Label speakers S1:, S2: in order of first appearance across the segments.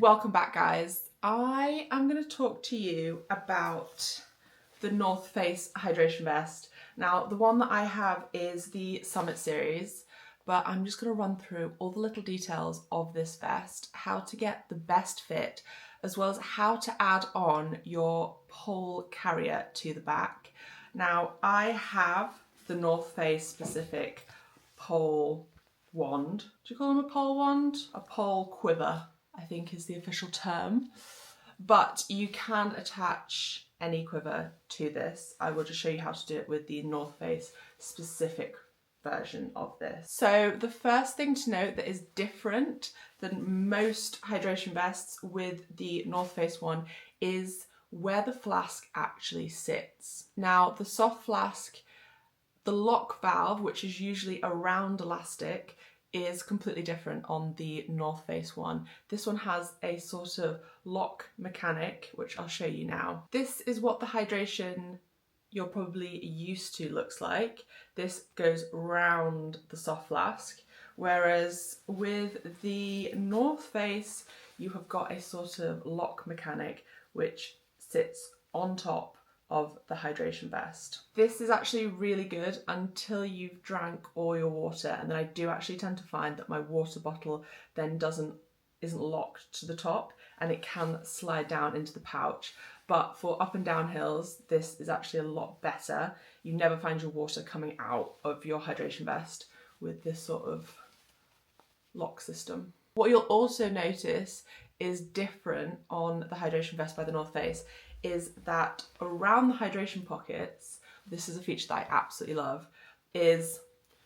S1: Welcome back, guys. I am going to talk to you about the North Face hydration vest. Now, the one that I have is the Summit series, but I'm just going to run through all the little details of this vest, how to get the best fit, as well as how to add on your pole carrier to the back. Now, I have the North Face specific pole wand. Do you call them a pole wand? A pole quiver, I think is the official term. But you can attach any quiver to this. I will just show you how to do it with the North Face specific version of this. So the first thing to note that is different than most hydration vests with the North Face one is where the flask actually sits. Now, the soft flask, the lock valve, which is usually a round elastic, is completely different on the North Face one. This one has a sort of lock mechanic, which I'll show you now. This is what the hydration you're probably used to looks like. This goes round the soft flask, whereas with the North Face, you have got a sort of lock mechanic, which sits on top of the hydration vest. This is actually really good until you've drank all your water, and then I do actually tend to find that my water bottle then isn't locked to the top and it can slide down into the pouch. But for up and down hills, this is actually a lot better. You never find your water coming out of your hydration vest with this sort of lock system. What you'll also notice is different on the hydration vest by the North Face is that around the hydration pockets, this is a feature that I absolutely love, is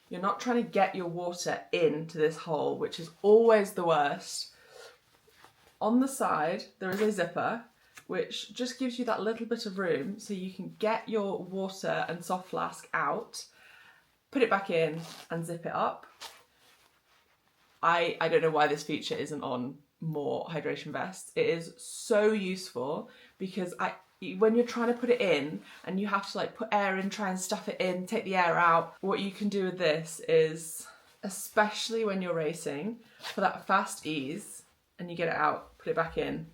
S1: you're not trying to get your water into this hole, which is always the worst. On the side, there is a zipper, which just gives you that little bit of room so you can get your water and soft flask out, put it back in and zip it up. I don't know why this feature isn't on more hydration vests. It is so useful because when you're trying to put it in and you have to like put air in, try and stuff it in, take the air out, what you can do with this is, especially when you're racing, for that fast ease, and you get it out, put it back in.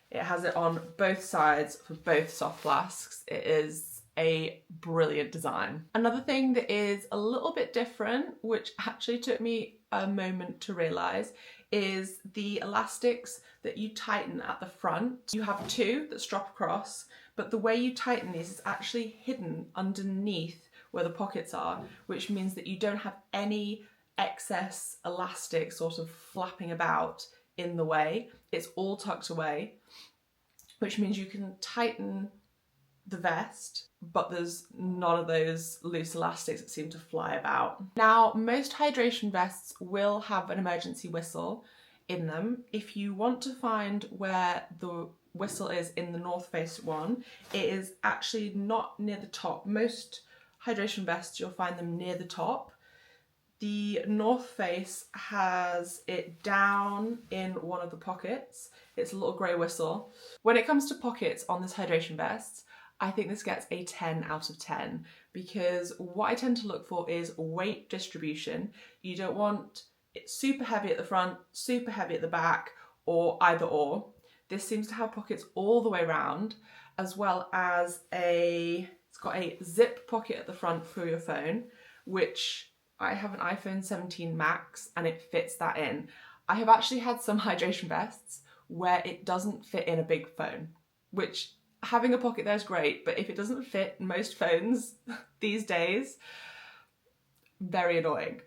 S1: It has it on both sides for both soft flasks. It is a brilliant design. Another thing that is a little bit different, which actually took me a moment to realise, is the elastics that you tighten at the front. You have two that strap across, but the way you tighten these is actually hidden underneath where the pockets are, which means that you don't have any excess elastic sort of flapping about in the way. It's all tucked away, which means you can tighten the vest, but there's none of those loose elastics that seem to fly about. Now, most hydration vests will have an emergency whistle in them. If you want to find where the whistle is in the North Face one, it is actually not near the top. Most hydration vests, you'll find them near the top. The North Face has it down in one of the pockets. It's a little grey whistle. When it comes to pockets on this hydration vest, I think this gets a 10 out of 10 because what I tend to look for is weight distribution. You don't want it super heavy at the front, super heavy at the back, or either or. This seems to have pockets all the way around, as well as it's got a zip pocket at the front for your phone, which I have an iPhone 17 Max and it fits that in. I have actually had some hydration vests where it doesn't fit in a big phone, which having a pocket there is great, but if it doesn't fit most phones these days, very annoying.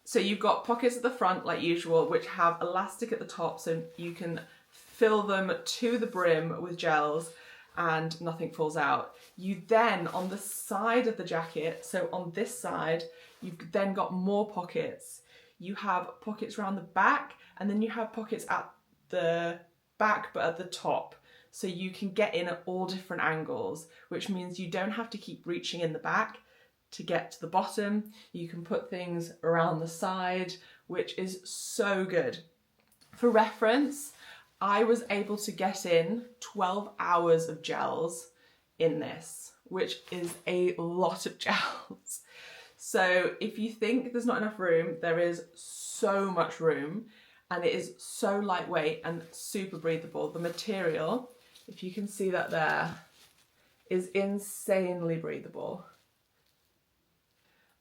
S1: So you've got pockets at the front like usual, which have elastic at the top so you can fill them to the brim with gels and nothing falls out. You then, on the side of the jacket, so on this side, you've then got more pockets. You have pockets around the back, and then you have pockets at the back but at the top. So you can get in at all different angles, which means you don't have to keep reaching in the back to get to the bottom. You can put things around the side, which is so good. For reference, I was able to get in 12 hours of gels in this, which is a lot of gels. So if you think there's not enough room, there is so much room, and it is so lightweight and super breathable. The material, if you can see that there, is insanely breathable.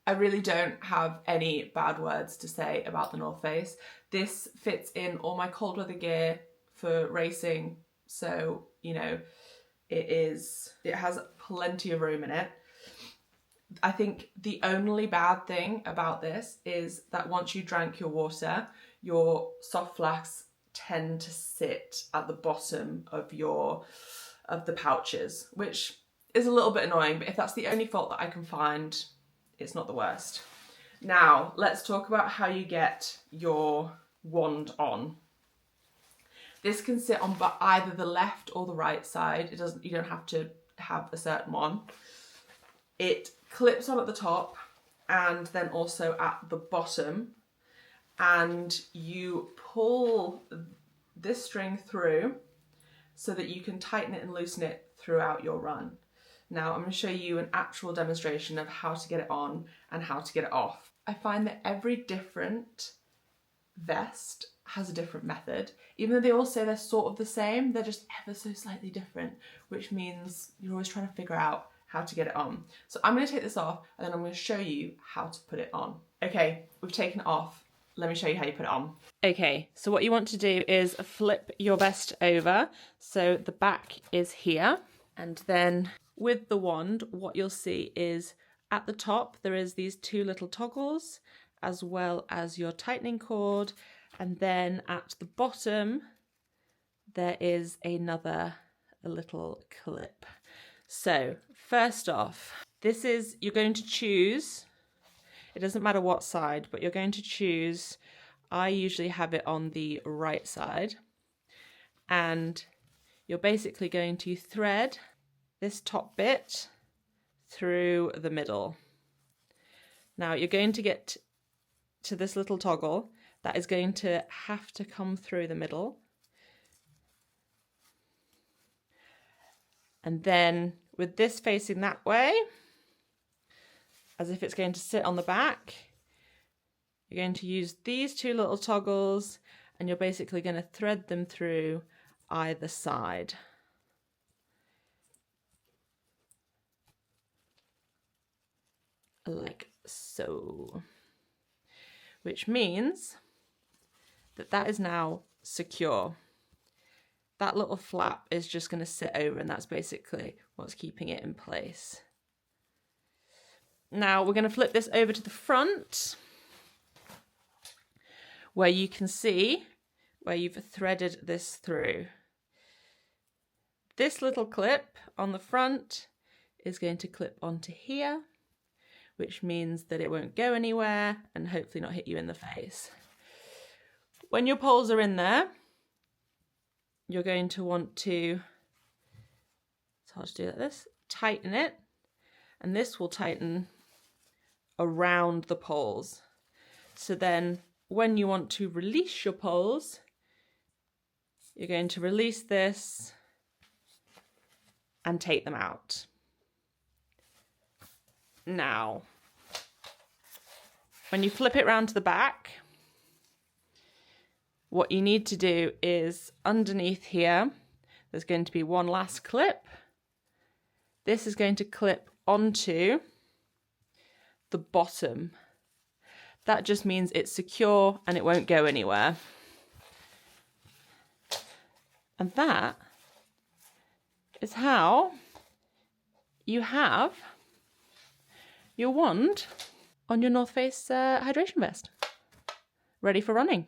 S1: I really don't have any bad words to say about the North Face. This fits in all my cold weather gear for racing, so you know it has plenty of room in it. I think the only bad thing about this is that once you drank your water, your soft flasks tend to sit at the bottom of the pouches, which is a little bit annoying, but if that's the only fault that I can find, it's not the worst. Now, let's talk about how you get your wand on. This can sit on either the left or the right side. You don't have to have a certain one. It clips on at the top and then also at the bottom, and you pull this string through so that you can tighten it and loosen it throughout your run. Now I'm going to show you an actual demonstration of how to get it on and how to get it off. I find that every different vest has a different method. Even though they all say they're sort of the same, they're just ever so slightly different, which means you're always trying to figure out how to get it on. So I'm going to take this off and then I'm going to show you how to put it on. Okay, we've taken it off. Let me show you how you put it on. Okay, so what you want to do is flip your vest over so the back is here, and then with the wand, what you'll see is at the top there is these two little toggles as well as your tightening cord, and then at the bottom there is a little clip. So first off, you're going to choose, it doesn't matter what side, but you're going to choose, I usually have it on the right side, and you're basically going to thread this top bit through the middle. Now you're going to get to this little toggle that is going to have to come through the middle. And then with this facing that way, as if it's going to sit on the back, you're going to use these two little toggles and you're basically going to thread them through either side. Like so. Which means that is now secure. That little flap is just going to sit over, and that's basically what's keeping it in place. Now we're going to flip this over to the front, where you can see where you've threaded this through. This little clip on the front is going to clip onto here, which means that it won't go anywhere and hopefully not hit you in the face. When your poles are in there, you're going to want to, it's hard to do like this, tighten it, and this will tighten around the poles. So then when you want to release your poles, you're going to release this and take them out. Now, when you flip it round to the back, what you need to do is underneath here, there's going to be one last clip. This is going to clip onto the bottom. That just means it's secure and it won't go anywhere. And that is how you have your wand on your North Face hydration vest, ready for running.